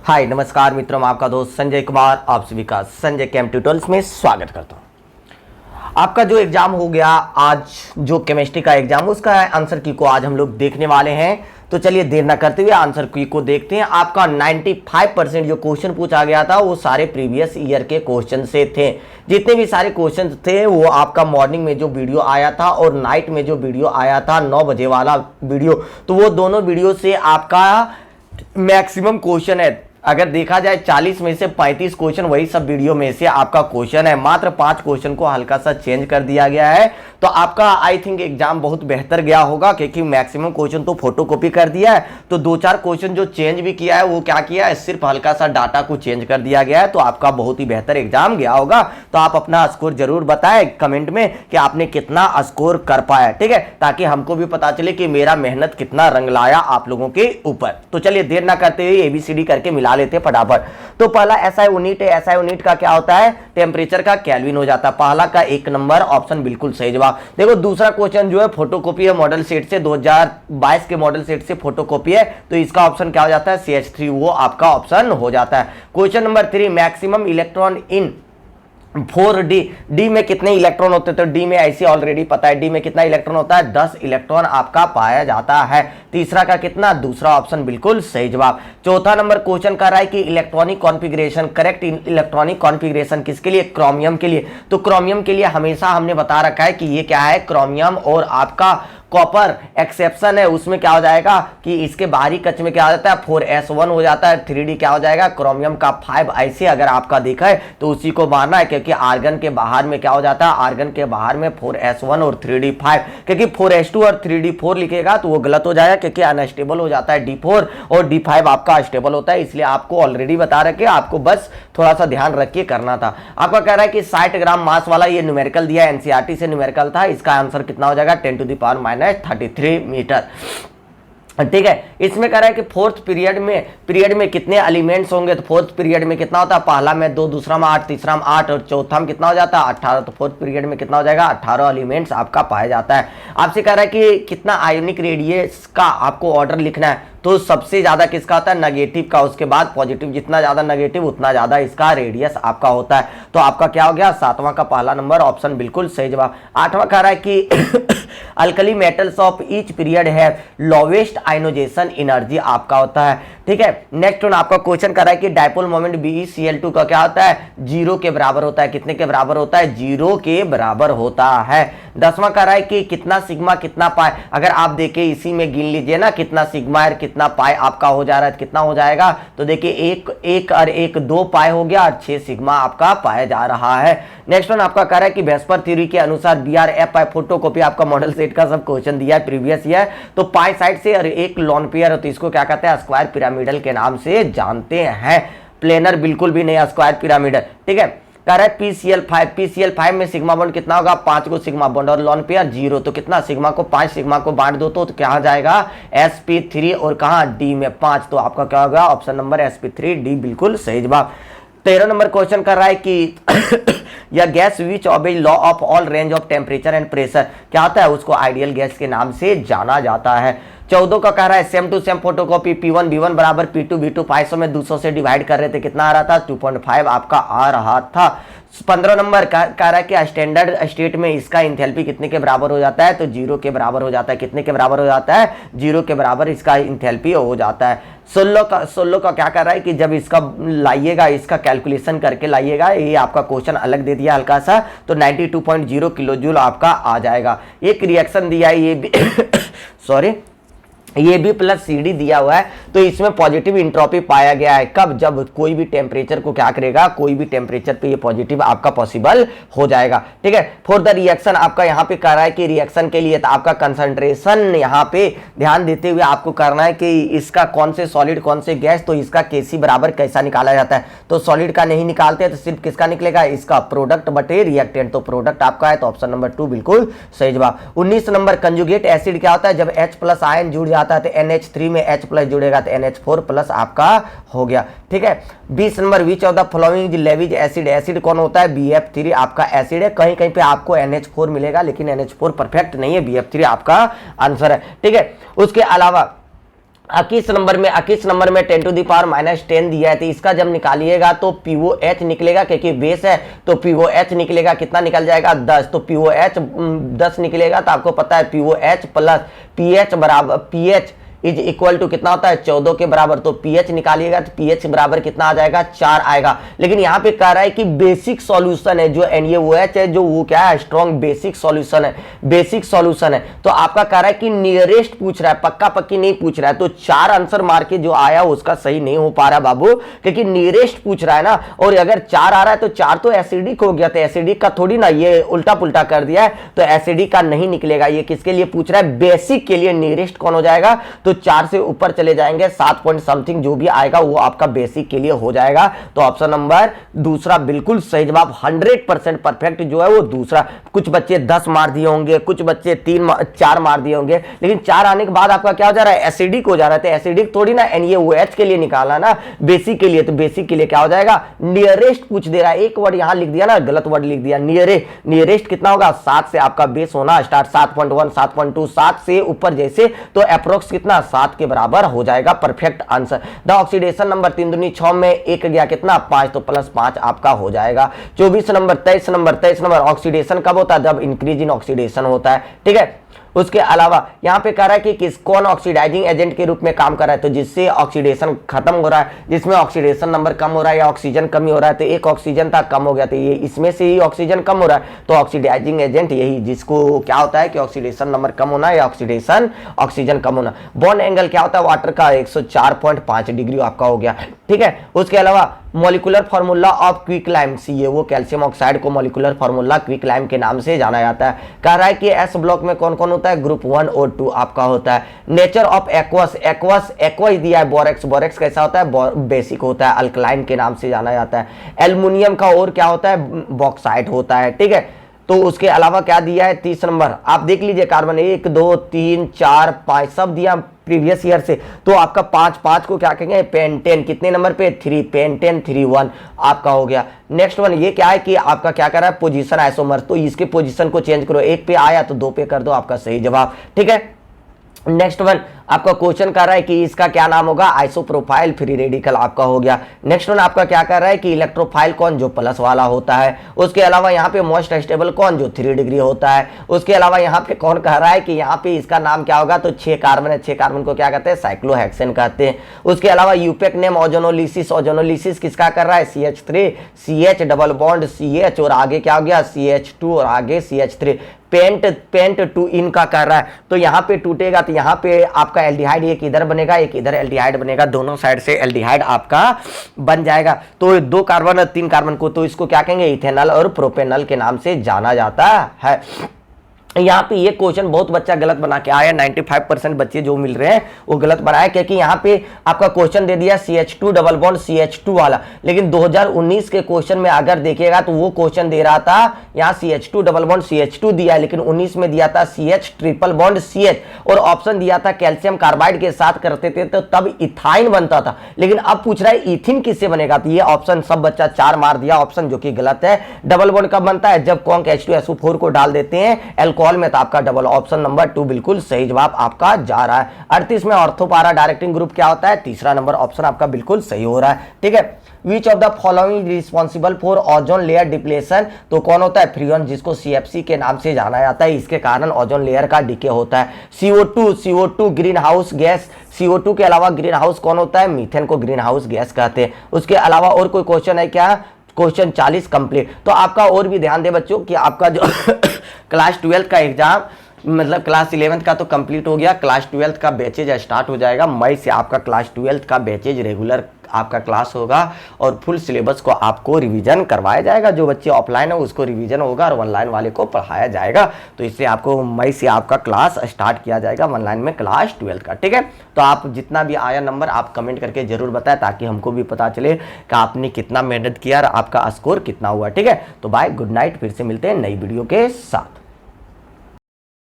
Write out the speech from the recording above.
हाय नमस्कार मित्रों, मैं आपका दोस्त संजय कुमार आप सभी का संजय केम ट्यूटोरियल्स में स्वागत करता हूं। आपका जो एग्जाम हो गया आज, जो केमिस्ट्री का एग्जाम, उसका आंसर की को आज हम लोग देखने वाले हैं। तो चलिए देर ना करते हुए आंसर की को देखते हैं। आपका 95% जो क्वेश्चन पूछा गया था वो सारे प्रीवियस ईयर के क्वेश्चन से थे। जितने भी सारे क्वेश्चन थे वो आपका मॉर्निंग में जो वीडियो आया था और नाइट में जो वीडियो आया था 9 बजे वाला वीडियो, तो वो दोनों वीडियो से आपका मैक्सिमम क्वेश्चन है। अगर देखा जाए 40 में से 35 क्वेश्चन वही सब वीडियो में से आपका क्वेश्चन है। मात्र 5 क्वेश्चन को हल्का सा चेंज कर दिया गया है। तो आपका आई थिंक एग्जाम बहुत बेहतर गया होगा, क्योंकि मैक्सिमम क्वेश्चन तो फोटोकॉपी कर दिया है। तो 2-4 क्वेश्चन जो चेंज भी किया है वो क्या किया है, सिर्फ हल्का सा डाटा को चेंज कर दिया गया है। तो आपका बहुत ही बेहतर एग्जाम गया होगा। तो आप अपना स्कोर जरूर बताएं कमेंट में कि आपने कितना स्कोर कर पाया, ठीक है, ताकि हमको भी पता चले कि मेरा मेहनत कितना रंग लाया आप लोगों के ऊपर। तो चलिए देर ना करते हुए एबीसीडी करके मिला लेते फटाफट। तो पहला एसआई यूनिट है। एसआई यूनिट का क्या होता है, टेम्परेचर का केल्विन हो जाता है। पहला का 1 नंबर ऑप्शन बिल्कुल सही जवाब। देखो दूसरा क्वेश्चन जो है फोटोकॉपी है मॉडल सेट से, 2022 के मॉडल सेट से फोटोकॉपी है, तो इसका ऑप्शन क्या हो जाता है, CH3 वो आपका ऑप्शन हो जाता है। Question number 3, maximum electron in 4D। D में कितने इलेक्ट्रॉन होते हैं, तो डी में ऐसे ऑलरेडी पता है, डी में कितना इलेक्ट्रॉन होता है, 10 इलेक्ट्रॉन आपका पाया जाता है। तीसरा का कितना, दूसरा ऑप्शन बिल्कुल सही जवाब। चौथा नंबर क्वेश्चन कर रहा है कि electronic configuration, correct electronic configuration किसके लिए, क्रोमियम के लिए। तो क्रोमियम के लिए हमेशा हमने बता रखा है कि ये क्या है, क्रोमियम और आपका कॉपर एक्सेप्शन है। उसमें क्या हो जाएगा कि इसके बाहरी कक्ष में क्या हो जाता है, 4s1 हो जाता है। 3D क्या हो जाएगा, क्रोमियम का 5। ऐसे अगर आपका देखा है तो उसी को मानना है, क्योंकि आर्गन के बाहर में क्या हो जाता है, आर्गन के बाहर में 4s1 और 3D 5, क्योंकि 4s2 और 3D 4 लिखेगा तो वो गलत हो जाएगा, क्योंकि अनस्टेबल हो जाता है D4 और D5 आपका स्टेबल होता है। इसलिए आपको ऑलरेडी बता रखे, आपको बस थोड़ा सा ध्यान रख के करना था। आपका कह रहा है कि 60 ग्राम मास वाला ये न्यूमेरिकल दिया, एनसीईआरटी से न्यूमेरिकल था। इसका आंसर कितना हो जाएगा, 10⁻³ मीटर, ठीक है। इसमें कह रहा है कि फोर्थ पीरियड में कितने एलिमेंट्स होंगे, तो फोर्थ पीरियड में कितना होता है, पहला में 2, दूसरा में 8, तीसरा में 8 और चौथा में कितना हो जाता है, 18। तो फोर्थ पीरियड में कितना हो जाएगा, 18 एलिमेंट्स आपका पाया जाता है। आपसे कह रहा है कि कितना आयोनिक रेडियस का आपको ऑर्डर लिखना है, तो सबसे ज्यादा किसका होता है, नेगेटिव का, उसके बाद पॉजिटिव। जितना ज्यादा नेगेटिव उतना ज्यादा इसका रेडियस आपका होता है। तो आपका क्या हो गया, 7वां का पहला नंबर ऑप्शन बिल्कुल सही जवाब। 8वां कह रहा है कि alkali metals of each period है लोवेस्ट आयनोजेशन एनर्जी आपका होता है, ठीक है। नेक्स्ट वन आपका क्वेश्चन कर रहा है कि डायपोल मोमेंट BeCl2 का क्या होता है, 0 के बराबर होता है। कितने के बराबर होता है, 0 के बराबर होता है। 10वां कह रहा है कि कितना सिग्मा कितना पाई। अगर आप देखिए इसी में गिन लीजिए ना, कितना सिग्मा और कितना पाई आपका हो जा रहा है, कितना हो जाएगा, तो देखिए 1 और 1 2 पाई हो गया और 6 सिग्मा आपका पाया जा रहा है। नेक्स्ट वन आपका कह रहा है कि वेस्पर थ्योरी के अनुसार BRF फोटोकॉपी आपका मॉडल सेट का सब क्वेश्चन दिया है प्रीवियस ईयर। तो पाई साइड से और एक लॉन पेयर है, तो इसको क्या कहते हैं, स्क्वायर पिरामिडल के नाम से जानते हैं। प्लेनर बिल्कुल भी नहीं, स्क्वायर पिरामिडल, ठीक है। कह रहा है PCl5 में सिग्मा बॉन्ड कितना होगा, 5 को सिग्मा बॉन्ड और लॉन पेयर 0। तो कितना सिग्मा को 5 सिग्मा को बांट दो तो क्या जाएगा, sp3 और कहां D में 5। तो आपका क्या होगा, ऑप्शन नंबर sp3D बिल्कुल सही जवाब। 13 नंबर क्वेश्चन कर रहा है कि या gas which obeys law of all range of temperature and pressure, क्या होता है, उसको आइडियल गैस के नाम से जाना जाता है। 14 का कह रहा है same to same photocopy P1 V1 बराबर P2 V2 500 में 200 से डिवाइड कर रहे थे, कितना आ रहा था, 2.5 आपका आ रहा था। 15 नंबर कह रहा है कि स्टैंडर्ड स्टेट में इसका इंथैल्पी कितने के बराबर हो जाता है, तो 0 के बराबर हो जाता है। कितने के बराबर हो जाता है, 0 के बराबर इसका इंथैल्पी हो जाता है। 16 का क्या कर रहा है कि जब इसका लाइएगा, इसका कैलकुलेशन करके लाइएगा, ये आपका क्वेश्चन अलग दे दिया हल्का सा, तो 92.0 किलो जूल आपका आ जाएगा। एक रिएक्शन दिया है ये भी सॉरी ये भी प्लस CD दिया हुआ है, तो इसमें पॉजिटिव इंट्रोपी पाया गया है। कब, जब कोई भी टेम्परेचर को क्या करेगा, कोई भी टेम्परेचर पे ये पॉजिटिव आपका पॉसिबल हो जाएगा, ठीक है। फॉर द रिएक्शन आपका यहाँ पे कर रहा है कि रिएक्शन के लिए तो आपका कंसंट्रेशन यहाँ पे ध्यान देते हुए आपको करना है कि इसका कौन से सॉलिड कौन से गैस, तो इसका Kc बराबर कैसा निकाला जाता है, तो सॉलिड का नहीं निकालते तो सिर्फ किसका निकलेगा, इसका प्रोडक्ट बटे रिएक्टेंट। तो प्रोडक्ट आपका है, तो ऑप्शन नंबर 2 बिल्कुल सही जवाब। 19 नंबर कंजुगेट एसिड क्या होता है, जब H+ आयन जुड़ जाता है तो NH3 में H+ जुड़ेगा तो NH4+ आपका हो गया, ठीक है। 20 number which of the following levies acid कौन होता है, BF3 आपका एसिड है। कहीं कहीं पे आपको NH4 मिलेगा, लेकिन NH4 परफेक्ट नहीं है, BF3 आपका आंसर है, ठीक है। उसके अलावा 21 नंबर में 10 टू दी पावर -10 दिया है, तो इसका जब निकालिएगा तो POH निकलेगा, क्योंकि बेस है तो POH निकलेगा, कितना निकल जाएगा 10, तो POH 10 निकलेगा। तो आपको पता है POH प्लस PH बराबर PH इज इक्वल टू कितना होता है 14 के बराबर, तो पीएच निकालिएगा तो पीएच बराबर कितना आ जाएगा 4 आएगा। लेकिन यहाँ पे कह रहा है कि बेसिक सॉल्यूशन है जो NaOH है, जो वो क्या है स्ट्रॉन्ग बेसिक सॉल्यूशन है, बेसिक सॉल्यूशन है। तो आपका कह रहा है कि नियरेस्ट पूछ रहा है, पक्का पक्की नहीं पूछ रहा है। तो 4 आंसर मार के जो आया उसका सही नहीं हो पा रहा बाबू, क्योंकि नियरेस्ट पूछ रहा है ना, और अगर 4 आ रहा है तो 4 तो एसिडिक हो गया, तो एसिडिक का थोड़ी ना, ये उल्टा पुल्टा कर दिया है, तो एसिडिक का नहीं निकलेगा। ये किसके लिए पूछ रहा है, बेसिक के लिए। नियरेस्ट कौन हो जाएगा, तो 4 से ऊपर चले जाएंगे, 7 पॉइंट समथिंग जो भी आएगा वो आपका बेसिक के लिए हो जाएगा। तो ऑप्शन नंबर दूसरा बिल्कुल सही जवाब, 100% परफेक्ट जो है वो दूसरा। कुछ बच्चे 10 मार दिए होंगे, कुछ बच्चे 4 मार दिए होंगे, लेकिन 4 आने के बाद आपका क्या हो जा रहा है, एसिडिक हो जा रहा है। तो एसिडिक थोड़ी ना NaOH के लिए निकालना ना, बेसिक के लिए। तो बेसिक के लिए क्या हो जाएगा, नियरेस्ट पूछ दे रहा है। एक वर्ड यहां लिख दिया ना, गलत वर्ड लिख दिया, नियरेस्ट कितना होगा 7 से आपका बेस होना स्टार्ट, 7.1 7.2 7 से ऊपर जैसे, तो अप्रोक्स कितना 7 के बराबर हो जाएगा, perfect answer. The oxidation number 3 दूनी 6 में 1 गया कितना 5, तो +5 आपका हो जाएगा। 23 नंबर ऑक्सीडेशन कब होता है, जब इंक्रीज इन ऑक्सीडेशन होता है, ठीक है। उसके अलावा यहाँ पे कह रहा है कि किस कौन ऑक्सीडाइजिंग एजेंट के रूप में काम कर रहा है, तो जिससे ऑक्सीडेशन खत्म हो रहा है, जिसमें ऑक्सीडेशन नंबर कम हो रहा है या ऑक्सीजन कमी हो रहा है। तो एक ऑक्सीजन था कम हो गया, तो ये इसमें से ही ऑक्सीजन कम हो रहा है, तो ऑक्सीडाइजिंग एजेंट यही, जिसको क्या होता है कि ऑक्सीडेशन नंबर कम होना या ऑक्सीजन कम होना। बॉन्ड एंगल क्या होता है वाटर का 104.5 डिग्री आपका हो गया, ठीक है। उसके अलावा मॉलिक्यूलर फार्मूला ऑफ क्विकलाइम, ये वो कैल्शियम ऑक्साइड को मॉलिक्यूलर फार्मूला क्विकलाइम के नाम से जाना जाता है। कह रहा है कि एस ब्लॉक में कौन कौन होता है, ग्रुप 1 और 2 आपका होता है। नेचर ऑफ एक्वस दिया है, बोरेक्स कैसा होता है, बेसिक होता है, अल्कलाइन के नाम से जाना जाता है। एल्युमिनियम का और क्या होता है, बॉक्साइट होता है, ठीक है। तो उसके अलावा क्या दिया है 30 नंबर, आप देख लीजिए कार्बन 1 2 3 4 5 सब दिया प्रीवियस ईयर से। तो आपका 5 को क्या कहेंगे, पेंटेन, कितने नंबर पे 3, पेंटेन 3 आपका हो गया। नेक्स्ट वन ये क्या है कि आपका क्या कर रहा है, पोजीशन आइसोमर, तो इसके पोजीशन को चेंज करो, 1 पे आया तो 2 पे कर दो, आपका सही जवाब, ठीक है। नेक्स्ट वन आपका क्वेश्चन कर रहा है कि इसका क्या नाम होगा, आइसोप्रोफाइल फ्री रेडिकल आपका हो गया। नेक्स्ट वन आपका क्या कर रहा है कि इलेक्ट्रोफाइल कौन, जो प्लस वाला होता है। उसके अलावा यहाँ पे मोस्ट स्टेबल कौन, जो 3 डिग्री होता है। उसके अलावा यहाँ पे कौन कह रहा है कि यहाँ पे इसका नाम क्या होगा, तो 6 कार्बन है, 6 कार्बन को क्या कहते हैं, साइक्लोहेक्सेन कहते हैं। उसके अलावा यूपेक नेम ओजोनोलिसिस किसका कर रहा है, CH3, CH double bond CH और आगे क्या हो गया CH2 और आगे CH3। पेंट 2 इन का कर रहा है, तो यहाँ पे टूटेगा तो यहाँ पे आपका एल्डिहाइड एक इधर बनेगा, एक इधर एल्डिहाइड बनेगा, दोनों साइड से एल्डिहाइड आपका बन जाएगा। तो 2 कार्बन और 3 कार्बन को तो इसको क्या कहेंगे, इथेनॉल और प्रोपेनॉल के नाम से जाना जाता है। यहाँ पे ये क्वेश्चन बहुत बच्चा गलत बना के आया, 95% बच्चे जो मिल रहे हैं वो गलत बनाए, क्योंकि यहाँ पे आपका क्वेश्चन दे दिया CH2 डबल बॉन्ड CH2 वाला, लेकिन 2019 के क्वेश्चन में अगर देखिएगा तो वो क्वेश्चन दे रहा था यहाँ CH2 डबल बॉन्ड CH2 दिया है, लेकिन 19 में दिया था CH ट्रिपल बॉन्ड CH, और ऑप्शन दिया था कैल्शियम कार्बाइड के साथ करते थे तो तब इथाइन बनता था। लेकिन अब पूछ रहा है इथिन किससे बनेगा, तो ये ऑप्शन सब बच्चा 4 मार दिया ऑप्शन, जो कि गलत है। डबल बॉन्ड कब बनता है, जब कॉन्क H2SO4 को डाल देते हैं एल्कोहल में, तो आपका डबल, ऑप्शन नंबर 2 बिल्कुल सही जवाब आपका जा रहा है। 38 में ऑर्थोपारा डायरेक्टिंग ग्रुप क्या होता है, तीसरा नंबर ऑप्शन आपका बिल्कुल सही हो रहा है, ठीक है। Which of the following responsible for ozone layer depletion, तो कौन होता है, फ्रियन, जिसको CFC के नाम से जाना जाता है, इसके कारण ओजोन लेयर का डिके होता है। CO2 green house gas, CO2 के अलावा ग्रीन हाउस कौन होता है, मीथेन को ग्रीन हाउस गैस कहते हैं। उसके अलावा और कोई क्वेश्चन है क्या, क्वेश्चन 40 कंप्लीट। तो आपका और भी ध्यान दे बच्चों कि आपका जो क्लास 12 का एग्जाम, मतलब क्लास 11th का तो कंप्लीट हो गया, क्लास 12th का बैचेज स्टार्ट हो जाएगा। मई से आपका क्लास 12th का बैचेज रेगुलर आपका क्लास होगा और फुल सिलेबस को आपको रिवीजन करवाया जाएगा। जो बच्चे ऑफलाइन है उसको रिवीजन होगा और ऑनलाइन वाले को पढ़ाया जाएगा। तो इससे आपको मई से आपका क्लास स्टार्ट किया जाएगा ऑनलाइन में क्लास 12th का, ठीक है। तो आप जितना भी आया नंबर आप कमेंट करके जरूर बताएं, ताकि हमको भी पता चले कि आपने कितना मेहनत किया और आपका स्कोर कितना हुआ, ठीक है। तो बाय, गुड नाइट, फिर से मिलते हैं नई वीडियो के साथ।